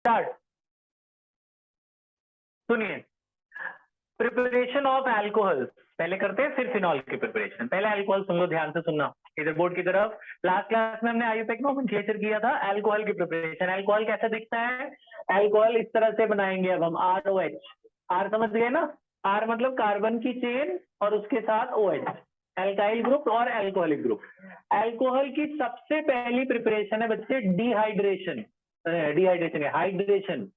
Start. सुनिए, preparation of alcohol पहले करते हैं, फिर फिनॉल की प्रिपरेशन। पहले अल्कोहल सुन लो, ध्यान से सुनना इधर बोर्ड की तरफ। लास्ट क्लास में हमने आयुपेक नोमेनक्लेचर किया था अल्कोहल की प्रिपरेशन। अल्कोहल कैसा दिखता है? अल्कोहल इस तरह से बनाएंगे अब हम, ROH। आर समझ गए ना? आर मतलब कार्बन की चेन और उसके साथ OH, एल्काइल ग्रुप और अल्कोहलिक ग्रुप। अल्कोहल की सबसे पहली प्रिपरेशन है बच्चे डिहाइड्रेशन। डिहाइड्रेशन है hydration,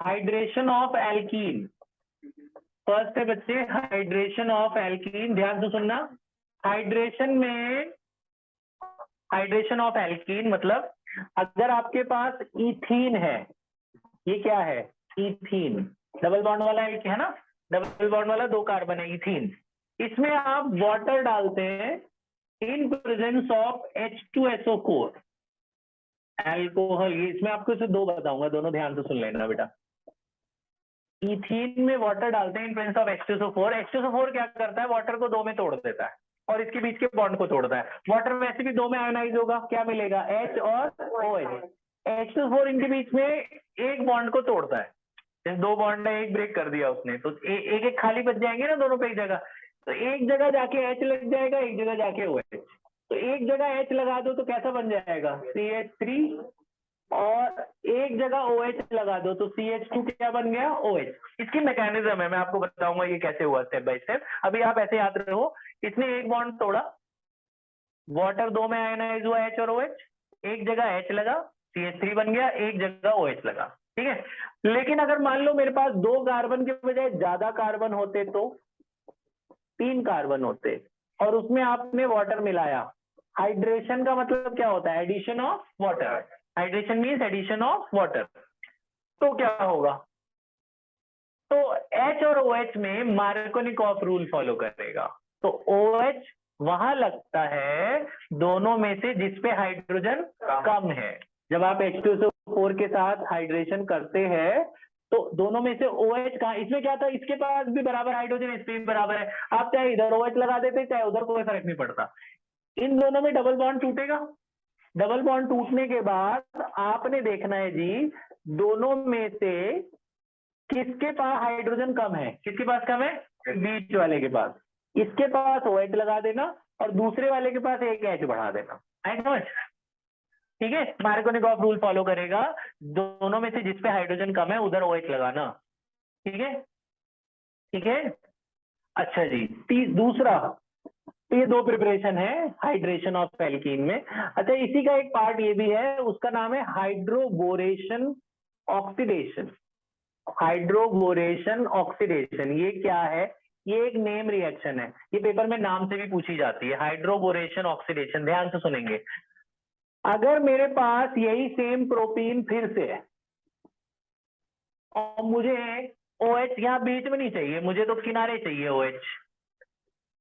hydration of alkene. First है बच्चे हाइड्रेशन ऑफ एल्कीन, ध्यान से सुनना। हाइड्रेशन में, हाइड्रेशन ऑफ एल्कीन मतलब अगर आपके पास इथीन है, ये क्या है? इथीन, डबल बॉन्ड वाला एक है ना, डबल बॉन्ड वाला 2 कार्बन है इथीन। इसमें आप वाटर डालते हैं in presence of H2SO4 alcohol. इसमें आपको इसे 2 बताऊंगा, दोनों ध्यान से सुन लेना बेटा। इथीन में वाटर डालते हैं in presence of H2SO4। H2SO4 क्या करता है? वाटर को 2 में तोड़ देता है और इसके बीच के बॉन्ड को तोड़ता है। वाटर वैसे भी 2 में आयोनाइज होगा, क्या मिलेगा? H और OH। H2SO4 इनके बीच में एक बॉन्ड को तोड़ता है, जैसे 2 बॉन्ड है, एक ब्रेक कर दिया उसने, तो एक एक खाली बच जाएंगे ना दोनों पे एक जगह, तो एक जगह जाके H लग जाएगा, एक जगह जाके OH। तो एक जगह H लगा दो तो कैसा बन जाएगा? CH3, और एक जगह OH लगा दो तो CH2 क्या बन गया? OH। इसकी मैकेनिज्म है, मैं आपको बताऊंगा ये कैसे हुआ स्टेप बाय स्टेप। अभी आप ऐसे याद रखो, इसने एक बॉन्ड तोड़ा, वाटर 2 में आयोनाइज हुआ H और OH, एक जगह H लगा, CH3 बन गया, एक जगह OH लगा, ठीक है। लेकिन अगर मान लो मेरे पास 2 कार्बन के बजाय ज्यादा कार्बन होते, तो 3 कार्बन होते और उसमें आपने वाटर मिलाया। हाइड्रेशन का मतलब क्या होता है? Addition of water. Hydration means addition of water. तो क्या होगा? तो H और OH में मार्कोनिकॉफ रूल फॉलो करेगा। तो OH वहां लगता है दोनों में से जिसपे हाइड्रोजन कम है। जब आप H2SO4 के साथ हाइड्रेशन करते हैं तो दोनों में से OH कहाँ? इसमें क्या था? इसके पास भी बराबर हाइड्रोजन, इस पे भी बराबर है। आप चाहे इधर OH लगा देते, चाहे उधर, कोई फर्क नहीं पड़ता। इन दोनों में डबल बॉन्ड टूटेगा। डबल बॉन्ड टूटने के बाद आपने देखना है जी, दोनों में से किसके पास हाइड्रोजन कम है? किसके पास कम है? बीच वाले के पास। इसके पास OH लगा देना और दूसरे वाले के पास एक H बढ़ा देना। आई समझ? ठीक है, मार्कोनिकॉफ रूल फॉलो करेगा, दोनों में से जिस पे हाइड्रोजन कम है उधर OH लगाना। ठीक है, ठीक है। अच्छा जी, दूसरा, तो ये 2 प्रिपरेशन है हाइड्रेशन ऑफ एल्कीन में। अच्छा, इसी का एक पार्ट ये भी है, उसका नाम है हाइड्रोबोरेशन ऑक्सीडेशन। हाइड्रोबोरेशन ऑक्सीडेशन ये क्या है? ये एक नेम रिएक्शन है, ये पेपर में नाम से भी पूछी जाती है, हाइड्रोबोरेशन ऑक्सीडेशन। ध्यान से सुनेंगे। अगर मेरे पास यही सेम प्रोटीन फिर से है और मुझे OH यहाँ बीच में नहीं चाहिए, मुझे तो किनारे चाहिए OH,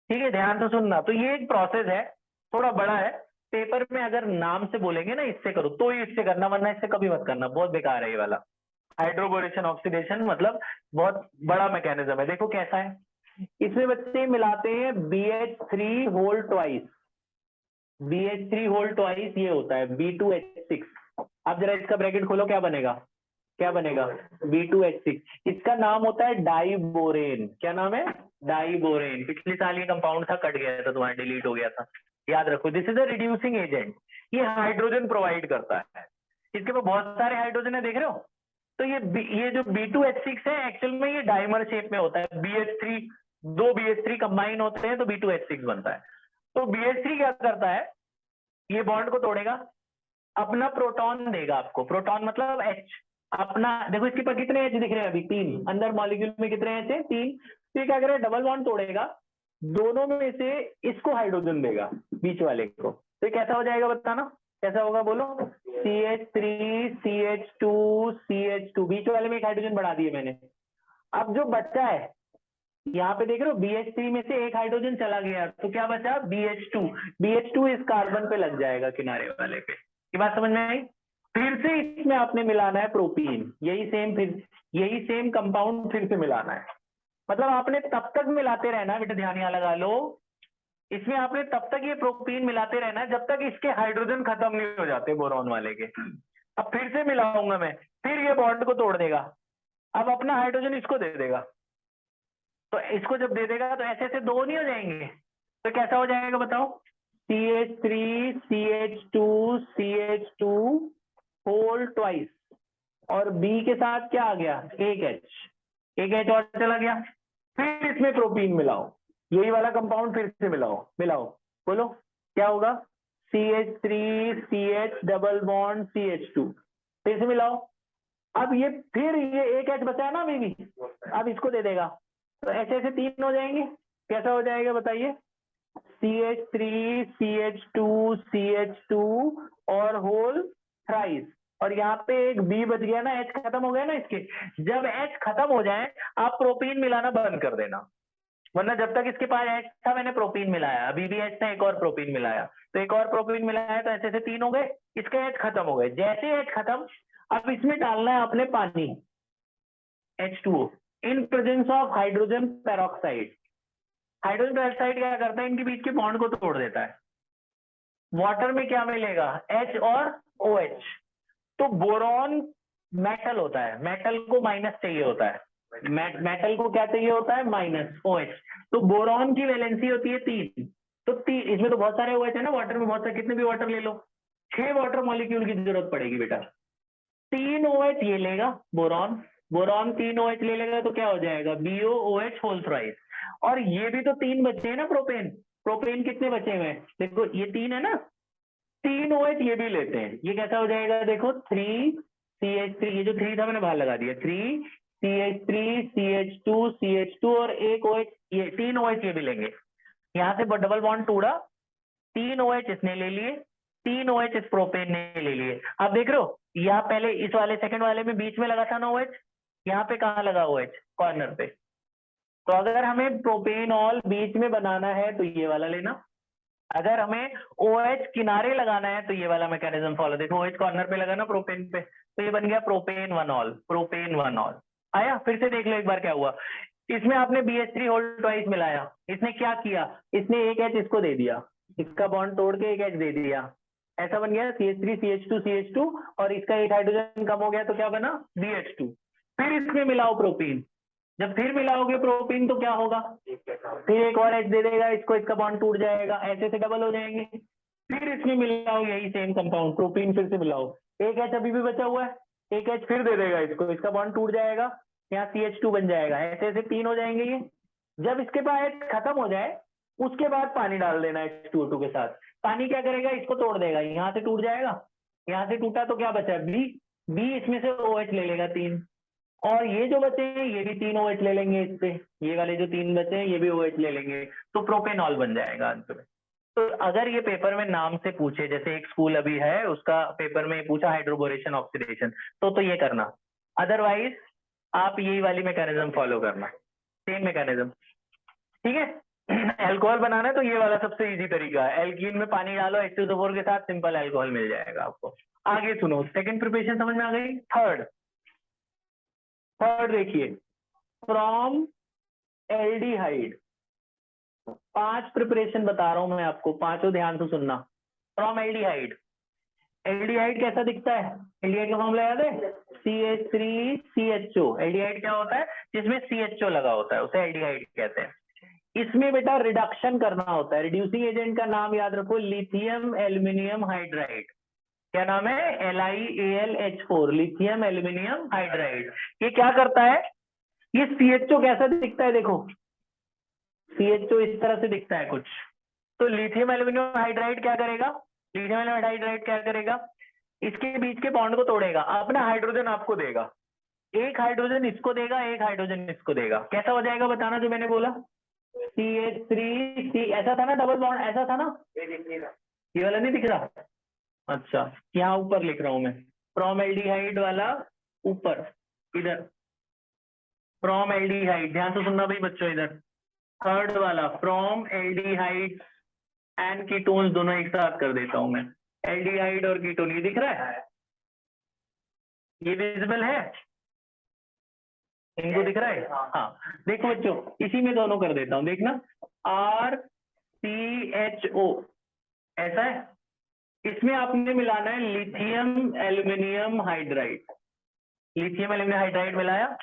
ठीक है, ध्यान से सुनना। तो ये एक प्रोसेस है, थोड़ा बड़ा है। पेपर में अगर नाम से बोलेंगे ना इससे करो, तो ही इससे करना, वरना इससे कभी मत करना, बहुत बेकार है ये वाला। हाइड्रोबोरेशन ऑक्सीडेशन मतलब बहुत बड़ा मैकेनिज्म है। देखो कैसा है, इसमें बच्चे मिलाते हैं BH3 whole twice. BH3 whole twice ये होता है B2H6। अब जरा इसका ब्रैकेट खोलो, क्या बनेगा? क्या बनेगा? B2H6। इसका नाम होता है डाइबोरेन। क्या नाम है? डाइबोरेन। पिछले साल ये कंपाउंड था, कट गया था, तुम्हारा डिलीट हो गया था, याद रखो। This is a reducing agent, ये हाइड्रोजन प्रोवाइड करता है। इसके पास बहुत सारे हाइड्रोजन है, देख रहे हो? तो ये जो B2H6 है, एक्चुअल में ये डाइमर शेप में होता है। BH3, 2 BH3 कंबाइन होते हैं तो B2H6 बनता है। तो BH3 क्या करता है? ये बॉन्ड को तोड़ेगा, अपना प्रोटॉन देगा आपको। प्रोटॉन मतलब H अपना। देखो इसके पास कितने H दिख रहे हैं अभी? 3। अंदर मॉलिक्यूल में कितने H है? 3। तो ये क्या करेगा? डबल बॉन्ड तोड़ेगा, दोनों में से इसको हाइड्रोजन देगा, बीच वाले को। तो ये कैसा हो जाएगा बताना? कैसा होगा बोलो? CH3 CH2 CH2, बीच वाले में एक हाइड्रोजन बढ़ा दिए मैंने। अब जो बच्चा है यहाँ पे देख रहे हो, BH3 में से एक हाइड्रोजन चला गया, तो क्या बचा? BH2। BH2 इस कार्बन पे लग जाएगा, किनारे वाले पे। ये बात समझ में आई? फिर से इसमें आपने मिलाना है प्रोटीन, यही सेम कंपाउंड फिर से मिलाना है। मतलब आपने तब तक मिलाते रहना है बेटा, ध्यान यहाँ लगा लो। इसमें आपने तब तक ये प्रोटीन मिलाते रहना है जब तक इसके हाइड्रोजन खत्म नहीं हो जाते बोरॉन वाले के। अब फिर से मिलाऊंगा मैं, फिर ये बॉन्ड को तोड़ देगा, अब अपना हाइड्रोजन इसको दे देगा, तो इसको जब दे देगा तो ऐसे ऐसे दो नहीं हो जाएंगे, तो कैसा हो जाएगा बताओ, CH3 CH2 होल ट्वाइस, और बी के साथ क्या आ गया, एक एच और चला गया। फिर इसमें प्रोटीन मिलाओ, यही वाला कंपाउंड फिर से मिलाओ, बोलो क्या होगा, CH3 CH double bond CH2, फिर से मिलाओ। अब ये फिर ये एक एच बचा है ना अभी भी, अब इसको दे देगा, तो ऐसे ऐसे तीन हो जाएंगे, कैसा हो जाएगा बताइए, CH3 CH2 और होल थ्राइस, और यहाँ पे एक बी बच गया ना, एच खत्म हो गया ना इसके, जब एच खत्म हो जाए आप प्रोपीन मिलाना बंद कर देना, वरना जब तक इसके पास एच था मैंने प्रोपीन मिलाया, अभी भी एच था एक और प्रोपीन मिलाया, तो एक और प्रोपीन मिलाया तो ऐसे ऐसे तीन हो गए, इसके एच खत्म हो गए, जैसे एच खत्म अब इसमें डालना है अपने पानी H2O in presence of hydrogen peroxide. Hydrogen peroxide क्या करता है, इनके बीच के बॉन्ड को तोड़ देता है। वाटर में क्या मिलेगा, H और OH, तो बोरॉन मेटल होता है, मेटल को माइनस चाहिए होता है, मेटल को क्या चाहिए होता है, माइनस OH, तो बोरॉन की वैलेंसी होती है 3, तो इसमें तो बहुत सारे OH है ना, वाटर में बहुत सारे, कितने भी वाटर ले लो, 6 वाटर मॉलिक्यूल की जरूरत पड़ेगी बेटा, 3 OH ये लेगा बोरॉन, बोरॉन 3 OH ले लेगा तो क्या हो जाएगा, BOOH होल थ्राइस, और ये भी तो 3 बचे हैं ना, प्रोपेन, प्रोपेन कितने बचे हुए हैं, देखो ये 3 है ना, 3 OH ये भी लेते हैं, ये कैसा हो जाएगा देखो 3CH3, ये जो 3 था मैंने बाहर लगा दिया, 3CH3 CH2 और एक OH, ये 3 OH ये भी लेंगे, यहाँ से डबल बॉन्ड टूटा, 3 OH इसने ले लिए, 3 OH इस प्रोपेन ने ले लिए। अब देख रहे हो यहाँ पहले इस वाले सेकंड वाले में बीच में लगा था ना OH, यहाँ पे कहाँ लगा OH, कॉर्नर पे, तो अगर हमें प्रोपेनॉल बीच में बनाना है तो ये वाला लेना, अगर हमें OH किनारे लगाना है तो ये वाला मैकेनिज्म फॉलो, देखो OH कॉर्नर पे लगा ना प्रोपेन पे, तो ये बन गया प्रोपेन वन ऑल आया। फिर से देख लो एक बार क्या हुआ, इसमें आपने BH3 होल ट्वाइस मिलाया, इसने क्या किया, इसने एक एच इसको दे दिया, इसका बॉन्ड तोड़ के एक एच दे दिया, ऐसा बन गया CH3 CH2 और इसका एक हाइड्रोजन कम हो गया तो क्या बना BH2, फिर इसमें मिलाओ प्रोपीन, जब फिर मिलाओगे प्रोपीन तो क्या होगा, फिर एक और एच दे देगा इसको, इसका बॉन्ड टूट जाएगा, ऐसे से डबल हो जाएंगे, फिर इसमें मिलाओ यही सेम कंपाउंड प्रोपीन, फिर से मिलाओ, एक एच अभी भी बचा हुआ है, एक एच फिर दे देगा इसको, इसका बॉन्ड टूट जाएगा, यहाँ CH2 बन जाएगा, ऐसे ऐसे 3 हो जाएंगे ये, जब इसके पास एच खत्म हो जाए उसके बाद पानी डाल देना H2O2 के साथ, पानी क्या करेगा, इसको तोड़ देगा, यहाँ से टूट जाएगा, यहाँ से टूटा तो क्या बचा, बी इसमें से OH ले लेगा 3, और ये जो बचे हैं ये भी 3 OH ले लेंगे इससे, ये वाले जो 3 बचे हैं ये भी OH ले लेंगे, तो प्रोपेनॉल बन जाएगा अंत में। तो अगर ये पेपर में नाम से पूछे, जैसे एक स्कूल अभी है उसका पेपर में पूछा हाइड्रोबोरेशन ऑक्सीडेशन, तो ये करना, अदरवाइज आप यही वाली मैकेनिज्म फॉलो करना, सेम मैकेनिज्म, ठीक है। अल्कोहल बनाना है तो ये वाला सबसे इजी तरीका है, एल्कीन में पानी डालो H2SO4 के साथ, सिंपल अल्कोहल मिल जाएगा आपको। आगे सुनो, सेकंड प्रिपरेशन समझ में आ गई, थर्ड देखिए, फ्रॉम एल्डिहाइड, 5 प्रिपरेशन बता रहा हूं मैं आपको, पांचों ध्यान से सुनना। फ्रॉम एल्डिहाइड, एल्डिहाइड कैसा दिखता है, एल्डिहाइड का फॉर्मूला याद है, CH3CHO, एल्डिहाइड क्या होता है, जिसमें CHO लगा होता है उसे एल्डिहाइड कहते हैं। इसमें बेटा रिडक्शन करना होता है, रिड्यूसिंग एजेंट का नाम याद रखो, लिथियम एल्यूमिनियम हाइड्राइड, क्या नाम है, LiAlH4, लिथियम एल्यूमिनियम हाइड्राइड। ये क्या करता है, ये CHO कैसा दिखता है देखो, CHO इस तरह से दिखता है कुछ, तो लिथियम एल्यूमिनियम हाइड्राइड क्या करेगा, लिथियम एल्यूमिनियम हाइड्राइड क्या करेगा, इसके बीच के बॉन्ड को तोड़ेगा, अपना हाइड्रोजन आपको देगा, एक हाइड्रोजन इसको देगा, एक हाइड्रोजन इसको देगा, कैसा हो जाएगा बताना जो मैंने बोला, CH3C, ऐसा था ना डबल बॉन्ड, ऐसा था ना, ये वाला नहीं दिख रहा, अच्छा यहाँ ऊपर लिख रहा हूं मैं, फ्रॉम एल्डिहाइड वाला ऊपर इधर, फ्रॉम एल्डिहाइड, ध्यान से सुनना भाई बच्चों, इधर थर्ड वाला फ्रॉम एल्डिहाइड एंड कीटोन्स दोनों एक साथ कर देता हूं मैं, एल्डिहाइड और कीटोन, ये दिख रहा है, ये विजिबल है, इनको दिख रहा है, हाँ देखो बच्चों इसी में दोनों कर देता हूं, देखना RCHO ऐसा है, इसमें आपने मिलाना है lithium aluminium hydride, lithium aluminium hydride मिलाया,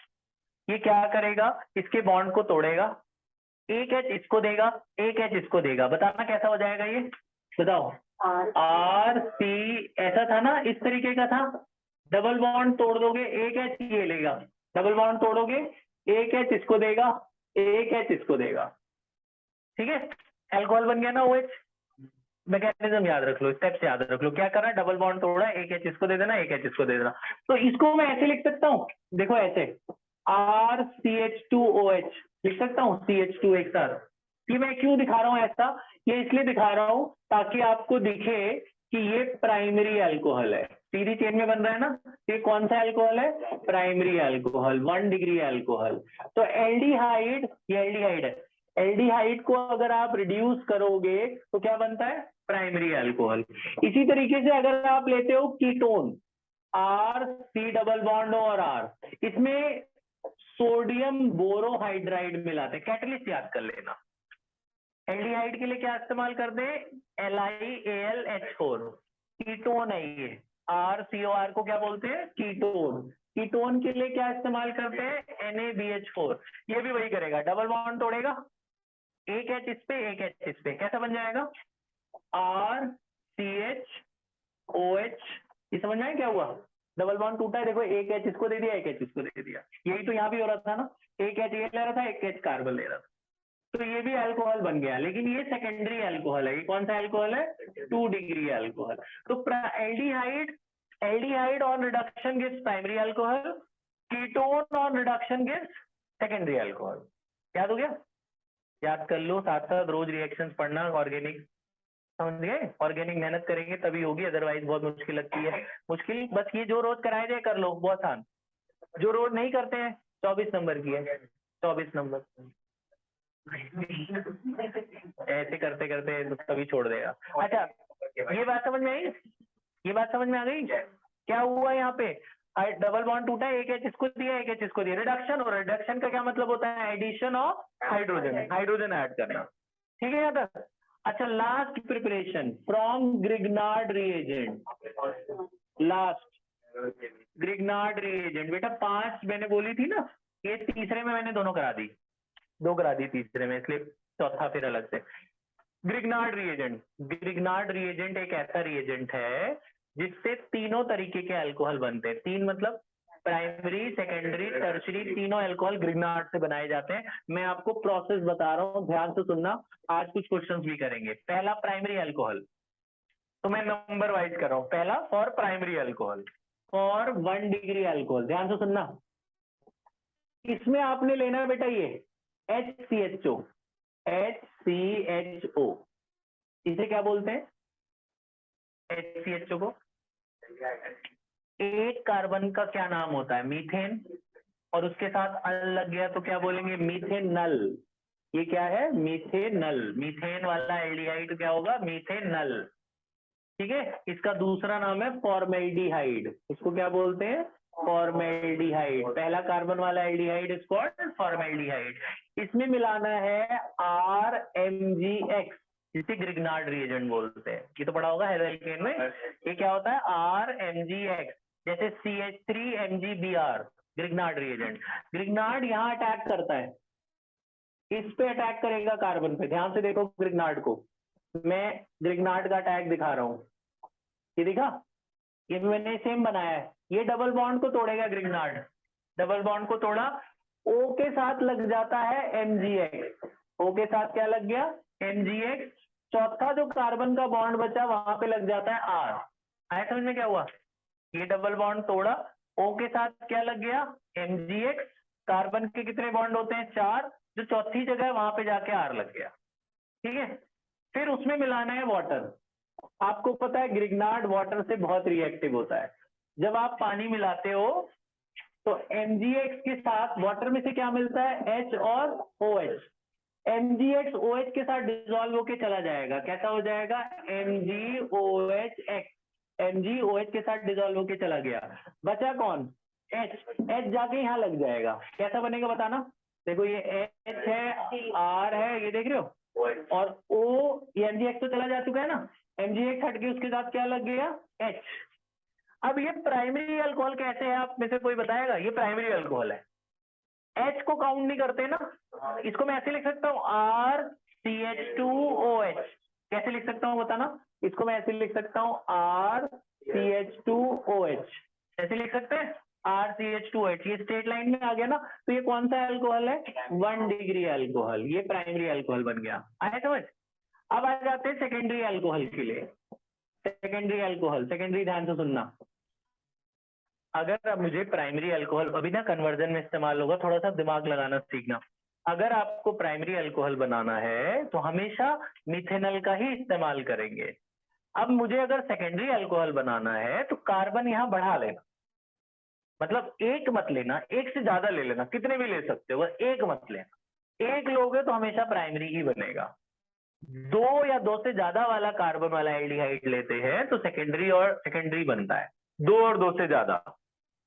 ये क्या करेगा, इसके बॉन्ड को तोड़ेगा, एक एच इसको देगा, एक एच इसको देगा, बताना कैसा हो जाएगा ये, बताओ। आर सी ऐसा था ना, इस तरीके का था, डबल बॉन्ड तोड़ दोगे एक एच ये लेगा, डबल बॉन्ड तोड़ोगे एक एच इसको देगा, एक एच इसको देगा, ठीक है, अल्कोहल बन गया ना OH। मैकेनिज्म याद रख लो, स्टेप्स याद रख लो, क्या करना, डबल बॉन्ड तोड़ा, एक एच इसको दे देना, एक एच इसको दे देना। तो इसको मैं ऐसे लिख सकता हूँ, देखो ऐसे, RCH2OH लिख सकता हूँ, CH2 एक साथ। ये मैं क्यों दिखा रहा हूँ ऐसा, ये इसलिए दिखा रहा हूँ ताकि आपको दिखे कि ये प्राइमरी अल्कोहल है, सीधी चेन में बन रहा है ना, ये कौन सा अल्कोहल है, प्राइमरी अल्कोहल, 1 डिग्री अल्कोहल। तो एल्डिहाइड, ये एल्डिहाइड है, एल्डिहाइड को अगर आप रिड्यूस करोगे तो क्या बनता है, प्राइमरी अल्कोहल। इसी तरीके से अगर आप लेते हो ketone, R C double bond और R, इसमें सोडियम बोरोहाइड्राइड मिलाते हैं, कैटलिस्ट याद कर लेना। एल्डिहाइड के लिए क्या इस्तेमाल करते हैं, LiAlH4, कीटोन है ये, RCOR को क्या बोलते हैं, कीटोन। कीटोन के लिए क्या इस्तेमाल करते हैं, NaBH4, ये भी वही करेगा, डबल बॉन्ड तोड़ेगा, एक एच इस पे, एक एच इस पे, कैसा बन जाएगा, RCHOH। ये समझ में आया क्या हुआ, डबल बॉन्ड टूटा है, देखो एक एच इसको दे दिया, एक एच इसको दे दिया, यही तो यहाँ भी हो रहा था ना, एक एच ये ले रहा था, एक एच कार्बन ले रहा था, तो ये भी अल्कोहल बन गया, लेकिन ये सेकेंडरी अल्कोहल है। ये कौन सा अल्कोहल है, 2 डिग्री अल्कोहल। तो aldehyde, aldehyde on reduction gives primary alcohol, ketone on reduction gives secondary alcohol. याद हो गया, याद कर लो, साथ साथ रोज रिएक्शंस पढ़ना, ऑर्गेनिक, समझ गए, ऑर्गेनिक मेहनत करेंगे तभी होगी, अदरवाइज बहुत मुश्किल लगती है। मुश्किल बस ये जो रोज कराए जाए कर लो, बहुत आसान, जो रोज नहीं करते हैं 24 नंबर की है, 24 नंबर ऐसे करते करते तो तभी छोड़ देगा। अच्छा, ये बात समझ में आई, ये बात समझ में आ गई, क्या हुआ यहाँ पे, डबल बॉन्ड टूटा, एक एच इसको दिया, एक एच इसको दिया, रिडक्शन, और रिडक्शन का क्या मतलब होता है, addition of hydrogen, hydrogen add करना, ठीक है यहाँ तक। अच्छा, last preparation from Grignard reagent, last Grignard reagent, बेटा 5 मैंने बोली थी ना, ये तीसरे में मैंने दोनों करा दी, 2 करा दी तीसरे में, इसलिए चौथा फिर अलग से। ग्रिग्नार्ड रिएजेंट, ग्रिग्नार्ड रिएजेंट एक ऐसा रिएजेंट है जिससे तीनों तरीके के अल्कोहल बनते हैं, 3 मतलब प्राइमरी, सेकेंडरी, टर्शरी, तीनों अल्कोहल ग्रिग्नार्ड से बनाए जाते हैं। मैं आपको प्रोसेस बता रहा हूँ, ध्यान से सुनना, आज कुछ क्वेश्चंस भी करेंगे। पहला प्राइमरी अल्कोहल, तो मैं नंबर वाइज कर रहा हूँ, पहला for primary alcohol, for 1 degree alcohol, ध्यान से सुनना, इसमें आपने लेना बेटा ये HCHO, HCHO, इसे क्या बोलते हैं, HCHO को एक कार्बन का क्या नाम होता है, मीथेन, और उसके साथ अल लग गया तो क्या बोलेंगे, मीथेनल। ये क्या है, मीथेनल, मीथेन वाला एल्डिहाइड क्या होगा, मीथेनल, ठीक है। इसका दूसरा नाम है फॉर्मेल्डिहाइड, इसको क्या बोलते हैं, फॉर्मेल्डिहाइड, पहला कार्बन वाला एल्डिहाइड इज कॉल्ड फॉर्मेल्डिहाइड। इसमें मिलाना है RMgX, जिसे ग्रिग्नार्ड रिएजेंट बोलते हैं, ये तो पढ़ा होगा हेरेल्केन में। ये क्या होता है, RMgX, जैसे CH3MgBr, ग्रिग्नार्ड रिएजेंट। ग्रिग्नार्ड यहाँ अटैक करता है, इस पे अटैक करेगा कार्बन पे, ध्यान से देखो ग्रिग्नार्ड को, मैं ग्रिग्नार्ड का अटैक दिखा रहा हूँ, ये दिखा, ये मैंने सेम बनाया है, ये डबल बॉन्ड को तोड़ेगा ग्रिग्नार्ड, डबल बॉन्ड को तोड़ा, O के साथ लग जाता है MgX, O के साथ क्या लग गया, MgX, चौथा जो कार्बन का बॉन्ड बचा वहां पे लग जाता है R। आया समझ में क्या हुआ, ये डबल बॉन्ड तोड़ा, O के साथ क्या लग गया, MgX, कार्बन के कितने बॉन्ड होते हैं, 4, जो चौथी जगह है वहां पे जाके R लग गया, ठीक है। फिर उसमें मिलाना है वाटर, आपको पता है ग्रिग्नार्ड वाटर से बहुत रिएक्टिव होता है, जब आप पानी मिलाते हो तो MgX के साथ वाटर में से क्या मिलता है, H और OH, MgX OH के साथ डिसॉल्व होके चला जाएगा, कैसा हो जाएगा, MgOHX, MgOH के साथ डिसॉल्व होके चला गया, बचा कौन, H जाके यहाँ लग जाएगा, कैसा बनेगा बताना, देखो ये H है, R है, ये देख रहे हो, और O, ये MgX तो चला जा चुका है ना, MgX हट के उसके साथ क्या लग गया, H, अब ये प्राइमरी अल्कोहल कैसे है, आप में से कोई बताएगा? ये प्राइमरी अल्कोहल है, H को काउंट नहीं करते ना, इसको मैं ऐसे लिख सकता हूँ RCH2OH। कैसे लिख सकता हूँ बताना? इसको मैं ऐसे लिख सकता हूँ RCH2OH, ऐसे लिख सकते हैं RCH2OH। ये स्ट्रेट लाइन में आ गया ना, तो ये कौन सा अल्कोहल है? 1 डिग्री अल्कोहल, ये प्राइमरी अल्कोहल बन गया। आया समझ? अब आ जाते हैं सेकेंडरी अल्कोहल के लिए। सेकेंडरी अल्कोहल, सेकेंडरी ध्यान से सुनना। अगर अब मुझे प्राइमरी अल्कोहल, अभी ना कन्वर्जन में इस्तेमाल होगा, थोड़ा सा दिमाग लगाना सीखना। अगर आपको प्राइमरी अल्कोहल बनाना है तो हमेशा मिथेनॉल का ही इस्तेमाल करेंगे। अब मुझे अगर सेकेंडरी अल्कोहल बनाना है तो कार्बन यहाँ बढ़ा लेना, मतलब एक मत लेना, एक से ज्यादा ले लेना, कितने भी ले सकते हो, एक मत लेना। एक लोगे तो हमेशा प्राइमरी ही बनेगा। 2 या 2 से ज्यादा वाला कार्बन वाला एल्डिहाइड लेते हैं तो सेकेंडरी और सेकेंडरी बनता है। 2 और 2 से ज्यादा,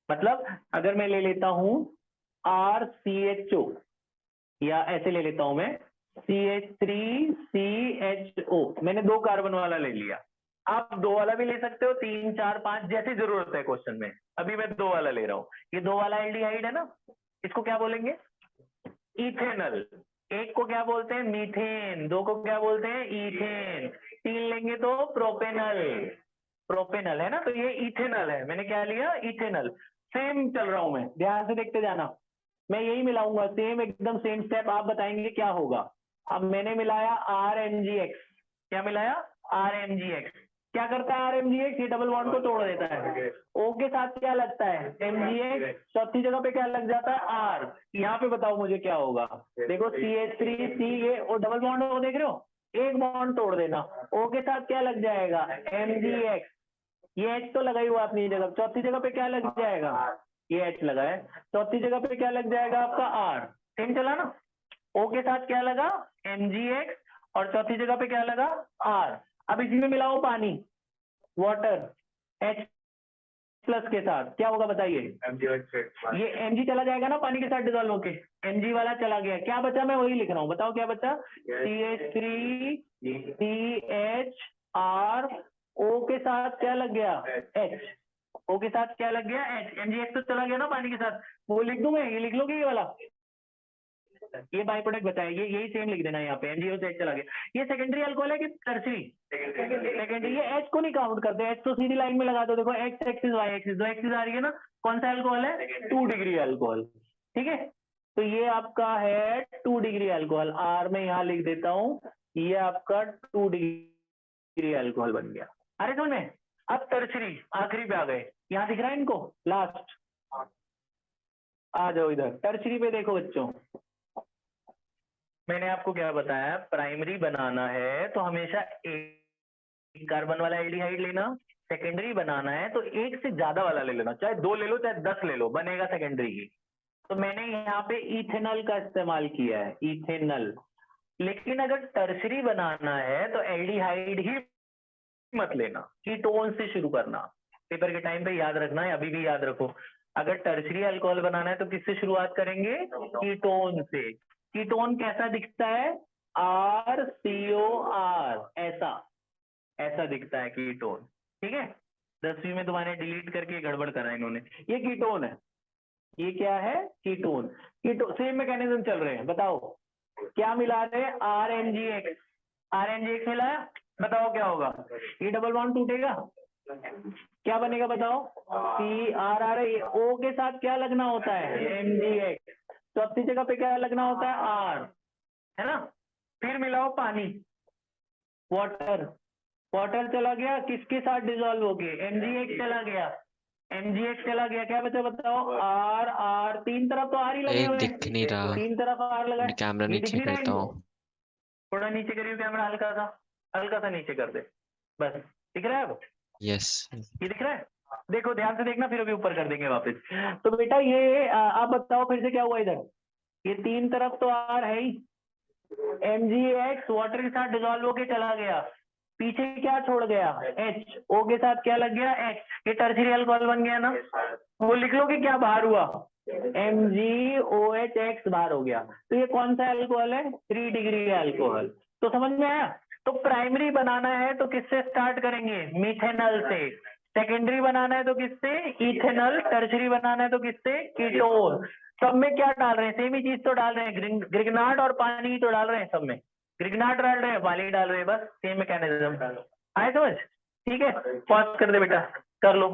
मतलब अगर मैं ले लेता हूं RCHO, या ऐसे ले लेता हूं मैं CH3CHO, मैंने 2 कार्बन वाला ले लिया। आप 2 वाला भी ले सकते हो, 3, 4, 5 जैसी जरूरत है क्वेश्चन में। अभी मैं 2 वाला ले रहा हूं, ये 2 वाला एल्डिहाइड है ना, इसको क्या बोलेंगे? इथेनॉल। एक को क्या बोलते हैं? मीथेन। 2 को क्या बोलते हैं? इथेन। 3 लेंगे तो प्रोपेनल। प्रोपेनल है ना, तो ये इथेनॉल है। मैंने क्या लिया? इथेनॉल। सेम चल रहा हूं मैं, ध्यान से देखते जाना। मैं यही मिलाऊंगा, सेम एकदम सेम स्टेप, आप बताएंगे क्या होगा। अब मैंने मिलाया RMgX। क्या मिलाया? RMgX। क्या करता है RMgX? ये डबल बॉन्ड को तोड़ देता है। O के साथ क्या लगता है? MgX। चौथी जगह पे क्या लग जाता है? R। यहाँ पे बताओ मुझे क्या होगा? देखो CH3C, ये और डबल बॉन्ड हो, देख रहे हो? एक बॉन्ड तोड़ देना, O के साथ क्या लग जाएगा? MgX। ये H तो लगा ही हुआ अपनी जगह, चौथी जगह पे क्या लग जाएगा? ये H लगा है, चौथी जगह पे क्या लग जाएगा आपका? R। सेम चला ना? O के साथ क्या लगा? MgX, और चौथी जगह पे क्या लगा? R। अब इसी में मिलाओ पानी, वाटर, H प्लस के साथ, क्या होगा बताइए? ये Mg चला जाएगा ना पानी के साथ डिजोल्व होके, Mg वाला चला गया, क्या बचा? मैं वही लिख रहा हूँ, बताओ क्या बचा? CH3CHR, O के साथ क्या लग गया? H। O के साथ क्या लग गया? H। MgX तो चला गया ना पानी के साथ, वो लिख दूं मैं, ये लिख लोगे ये वाला? ये बाई प्रोडक्ट बताया, ये यही सेम लिख देना यहाँ पे, MgO से H चला गया। ये सेकेंडरी अल्कोहल है कि टर्सरी? सेकेंडरी। ये H को नहीं काउंट करते, H तो सीधी लाइन में लगा दो। देखो X एक्सिस Y एक्सिस, दो एक्सिस आ रही है ना, कौन सा अल्कोहल है? 2 डिग्री अल्कोहल। ठीक है, तो ये आपका है 2 डिग्री अल्कोहल। R में यहाँ लिख देता हूँ, ये आपका 2 डिग्री अल्कोहल बन गया। अरे समझ में? अब टर्सरी, आखिरी पे आ गए, यहाँ दिख रहा है इनको? लास्ट आ जाओ इधर, टर्सरी पे देखो बच्चों। मैंने आपको क्या बताया? प्राइमरी बनाना है तो हमेशा एक कार्बन वाला एल्डिहाइड लेना, सेकेंडरी बनाना है तो एक से ज्यादा वाला ले लेना, चाहे 2 ले लो चाहे 10 ले लो, बनेगा सेकेंडरी ही। तो मैंने यहाँ पे इथेनॉल का इस्तेमाल किया है, इथेनॉल। लेकिन अगर टर्सरी बनाना है तो एल्डिहाइड ही मत लेना, कीटोन से शुरू करना। पेपर के टाइम पे याद रखना है, अभी भी याद रखो। अगर टर्सरी अल्कोहल बनाना है तो किससे शुरुआत करेंगे? कीटोन से। कीटोन कैसा दिखता है? RCOR, ऐसा ऐसा दिखता है कीटोन। ठीक है, 10वीं में तुम्हारे डिलीट करके गड़बड़ करा इन्होंने। ये कीटोन है, ये क्या है? कीटोन। कीटोन सेम मैकेनिज्म चल रहे हैं, बताओ क्या मिला रहे हैं? RMgX। RMgX मिलाया, बताओ क्या होगा? ये डबल बॉन्ड टूटेगा, क्या बनेगा बताओ? CRR। O के साथ क्या लगना होता है? MgX। तो अपनी जगह पे क्या लगना होता है? R, है ना? फिर मिलाओ पानी, वाटर। वाटर चला गया, किसके साथ डिजोल्व हो गए? MgX चला गया, MgX चला गया, क्या बचा बताओ? R। तीन तरफ तो R ही लगे हुए दिख नहीं हैं, रहा, तीन तरफ R लगा मैं है। कैमरा ये दिख नीचे नहीं रहा है करता इनको? हूँ। थोड़ा नीचे करिए कैमरा, हल्का सा नीचे कर दे, बस। दिख रहा है अब? यस। ये दिख रहा है? देखो ध्यान से देखना, फिर अभी ऊपर कर देंगे वापस। तो बेटा ये आप बताओ फिर से क्या हुआ इधर? ये तीन तरफ तो R है ही, MgX वाटर के साथ डिजोल्व होके चला गया, पीछे क्या छोड़ गया? H। O के साथ क्या लग गया? X। ये टर्सरी अल्कोहल बन गया ना? वो लिख लो कि क्या बाहर हुआ? MgOH बाहर हो गया। तो ये कौन सा अल्कोहल है? 3 डिग्री अल्कोहल। तो समझ में आया? तो प्राइमरी बनाना है तो किससे स्टार्ट करेंगे? मिथेनॉल से। सेकेंडरी बनाना है तो किससे, इथेनॉल। टर्शरी बनाना है तो किससे, कीटोन। सब में क्या डाल रहे हैं, सेम ही चीज तो डाल रहे हैं, ग्रिगनाट और पानी ही तो डाल रहे हैं सब में। ग्रिगनाट डाल रहे हैं, पानी डाल रहे हैं, बस सेम मैकेनिज्म। आए समझ? ठीक है, पॉज कर दे बेटा, कर लो।